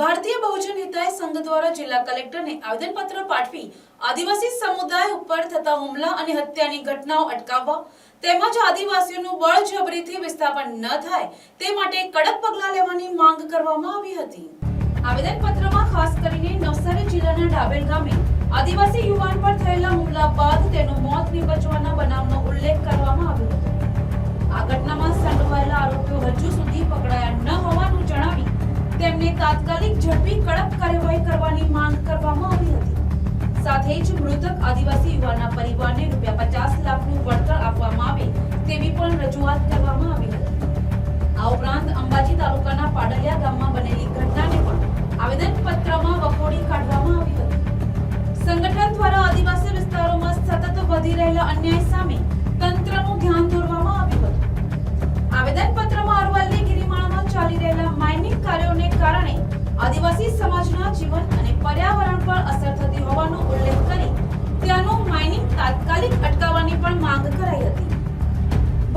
ભારતીય બહુજન હિતાય સંઘ દ્વારા જિલ્લા કલેક્ટરને આવેદનપત્ર પાઠવી આદિવાસી સમુદાય ઉપર થતા હુમલા અને હત્યાની ઘટનાઓ અટકાવવા તેમજ આદિવાસીઓનું બળજબરીથી વિસ્થાપન ન થાય તે માટે કડક પગલાં લેવાની માંગ કરવામાં આવી હતી। આવેદનપત્રમાં ખાસ કરીને નવસારી જિલ્લાના ડાબેલ ગામે આદિવાસી યુવાન પર થયેલા હુમલા બાદ તેનું મોત નિપજવાના બનાવનો ઉલ્લેખ કરવામાં આવ્યો હતો। આ ઘટનામાં સંડોવાયેલા આરોપીઓ હજુ સુધી પકડાયા ન હોવાનું જણાવી તેમને તાત્કાલિક ઝડપી કડક કાર્યવાહી કરવાની માંગ કરવામાં આવી હતી। સાથે જ મૃતક આદિવાસી યુવાનના પરિવારને ₹50 લાખનું વળતર આપવામાં આવે તેવી પણ રજૂઆત કરવામાં આવી હતી। આ ઉપરાંત અંબાજી તાલુકાના પાડલિયા ગામમાં બનેલી ઘટનાને પણ આવેદનપત્રમાં વખોડી કાઢવામાં આવી હતી। સંગઠન દ્વારા આદિવાસી વિસ્તારોમાં સતત વધી રહેલા અન્યાય સામે તંત્રનું ધ્યાન દોરવામાં આવ્યું હતું। આવેદનપત્રમાં અરવલ્લી ગિરિમાળામાં ચાલી રહેલા માઇનિંગ કાર્યોને કારણે આદિવાસી સમાજના જીવન અને પર્યાવરણ પર અસર થતી હોવાનો ઉલ્લેખ કરી ત્યાંનું માઇનિંગ તાત્કાલિક અટકાવવાની પણ માંગ કરાઈ હતી।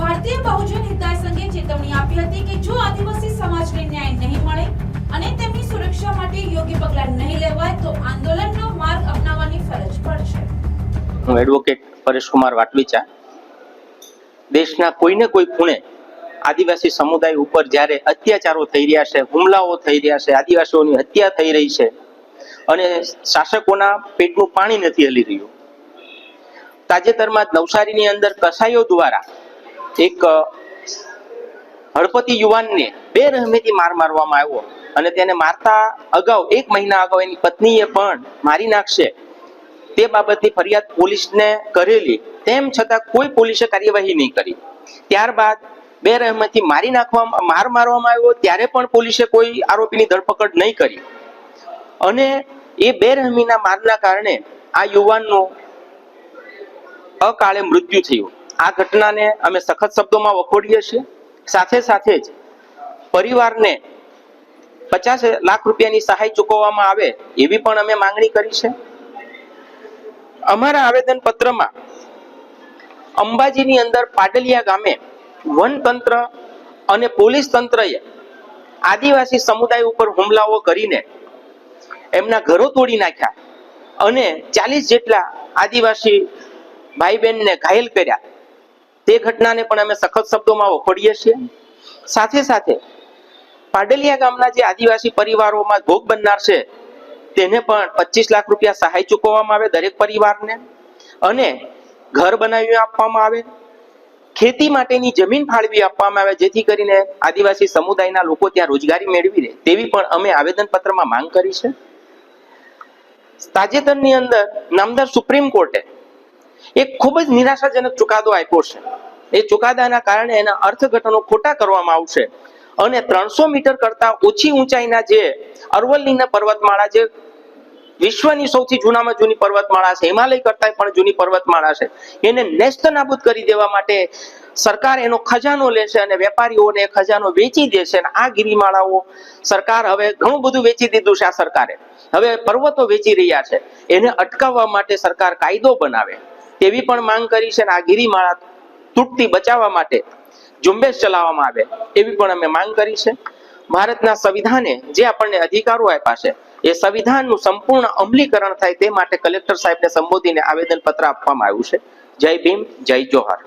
ભારતીય બહુજન હિતાય સંઘે ચેતવણી આપી હતી કે જો આદિવાસી સમાજને ન્યાય નહીં મળે અને તેમની સુરક્ષા માટે યોગ્ય પગલાં નહીં લેવાય તો આંદોલનનો માર્ગ અપનાવવાની ફરજ પડશે। હું એડવોકેટ પરેશ કુમાર વાટવીચા દેશના કોઈને કોઈ ખૂણે આદિવાસી સમુદાય ઉપર જ્યારે અત્યાચારો થઈ રહ્યા છે, હુમલાઓ થઈ રહ્યા છે, આદિવાસીઓની હત્યા થઈ રહી છે અને શાસકોના પેટનું પાણી નથી હલી રહ્યું। તાજેતરમાં નવસારીની અંદર કસાઈઓ દ્વારા એક હળપતિ યુવાનને બેરહેમીથી મારવામાં આવ્યો અને તેને મારતા અગાઉ 1 મહિના અગાઉ એની પત્નીએ પણ મારી નાખશે તે બાબતની ફરિયાદ પોલીસને કરેલી, તેમ છતાં કોઈ પોલીસે કાર્યવાહી નહીં કરી। ત્યારબાદ બેરહેમીથી મારવામાં આવ્યો ત્યારે પણ પોલીસે કોઈ આરોપીની ધરપકડ નહીં કરી અને એ બેરહેમીના મારના કારણે આ યુવાનનું અકાળે મૃત્યુ થયું। આ ઘટનાને અમે સખત શબ્દોમાં વખોડીએ છીએ। સાથે સાથે જ પરિવારને 50 લાખ રૂપિયાની સહાય ચૂકવવામાં આવે એવી પણ અમે માંગણી કરી છે। અમારા આવેદન પત્રમાં અંબાજીની અંદર પાડલિયા ગામે વનતંત્ર અને પોલીસ તંત્રએ આદિવાસી સમુદાય ઉપર હુમલાઓ કરીને એમના ઘરો તોડી નાખ્યા અને 40 જેટલા આદિવાસી ભાઈ બહેનને ઘાયલ કર્યા તે ઘટનાને પણ અમે સખત શબ્દોમાં વખોડીએ છીએ। સાથે સાથે પાડલિયા ગામના જે આદિવાસી પરિવારોમાં ભોગ બનનાર છે તેને પણ 25 લાખ રૂપિયા સહાય ચૂકવવામાં આવે દરેક પરિવારને અને ઘર બનાવી આપવામાં આવે, ખેતી માટેની જમીન ફાળવી આપવામાં આવે જેથી કરીને આદિવાસી સમુદાયના લોકો ત્યાં રોજગારી મેળવી લે તેવી પણ અમે આવેદન પત્રમાં માંગ કરી છે। તાજેતરની અંદર નામદાર સુપ્રીમ કોર્ટે એક ખૂબ જ નિરાશાજનક ચુકાદો આપ્યો છે। એ ચુકાદાના કારણે એના અર્થઘટનો ખોટા કરવામાં આવશે અને 300 મીટર કરતા ઓછી ઊંચાઈના જે અરવલ્લીના પર્વતમાળા જે વિશ્વની સૌથી જૂનામાં જૂની પર્વતમાળા છે, હિમાલય કરતા પણ જૂની પર્વતમાળા છે, એને નેસ્ત નાબૂદ કરી દેવા માટે સરકાર એનો ખજાનો લેશે અને વેપારીઓને ખજાનો વેચી દેશે અને આ ગિરિમાળાઓ સરકાર હવે ઘણું બધું વેચી દીધું છે। આ સરકારે હવે પર્વતો વેચી રહ્યા છે, એને અટકાવવા માટે સરકાર કાયદો બનાવે તેવી પણ માંગ કરી છે અને આ ગિરિમાળા તૂટતી બચાવવા માટે ઝુંબેશ ચલાવવામાં આવે એવી પણ અમે માંગ કરી છે। ભારતના સંવિધાને જે આપણને અધિકારો આપ્યા છે એ સંવિધાનનું સંપૂર્ણ અમલીકરણ થાય તે માટે કલેક્ટર સાહેબને સંબોધીને આવેદન પત્ર આપવામાં આવ્યું છે। જય ભીમ, જય જોહાર।